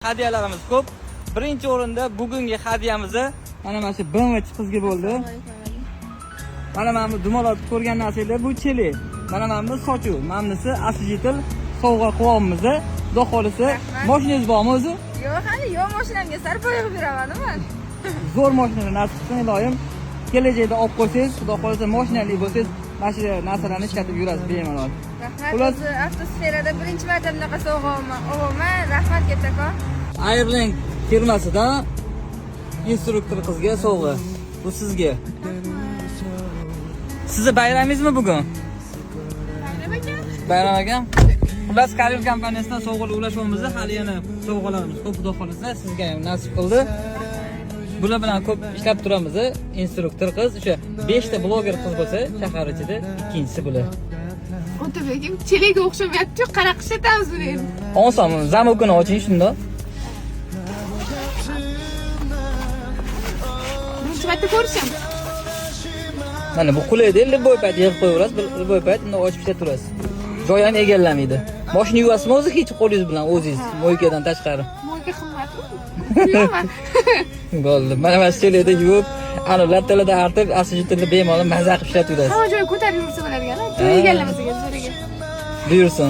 Hadiyalarimiz ko'p. Birinchi o'rinda bugungi hadiyamiz mana shu BMW qizga bo'ldi. Mana bu dumalab ko'rgan narsalar bu cheli. Mana bu sochuv, mamnisi aslijitil sovg'a qilyapmiz. Xudo xolisa, mashinangiz bormi o'zi? Yo'q, hali yo'q, mashinamga sarpoya qilib beraman. Zo'r mashina nasib qilsin iloyim. Kelajakda olib qo'ysangiz, xudo xolisa mashinali bo'lsangiz, mana shu narsalarni ishlatib yurasiz bemalol. Rahmat. Avtosferada birinchi marta bunaqa sovg'a olaman. Rahmat kattakon. Airlink firmasida instruktor qizga sovg'a. Bu sizga. Sizni bayramingizmi bugun? Bayram akam. Xullas, Karim kompaniyasidan sovg'alar ulashyapmiz. Hali yana sovg'alarimiz ko'p, xudo xolisa sizga ham nasib qildi. Bular bilan ko'p ishlab turamiz. Instruktor qiz, o'sha 5 ta bloger qiz bo'lsa, shahar ichida ikkinchisi bular. O'tabekim cheliga o'xshamayapti, qanaqa ishlatamiz buni endi? Onsom, zamokini oching shundoq. Birinchi marta ko'rishim. Mana bu qulaydi, lib bo'ypayt yig'ib qo'yaverasiz, lib bo'ypayt uni ochib ishlataverasiz. Joy ham egallamaydi. Mashina yuvasizmi o'zi hech qo'lingiz bilan o'zingiz, moykadan tashqari? Moyka qimmatmi? Yo'qmi? Bo'ldi. Mana shu chelyada yuvib, ana lattalarda artib, aslijitilni bemalol mazza qilib ishlataverasiz. Hamma joy ko'tarib yursa bo'ladigan-a? Joy egallamasa kerak. Buyursin.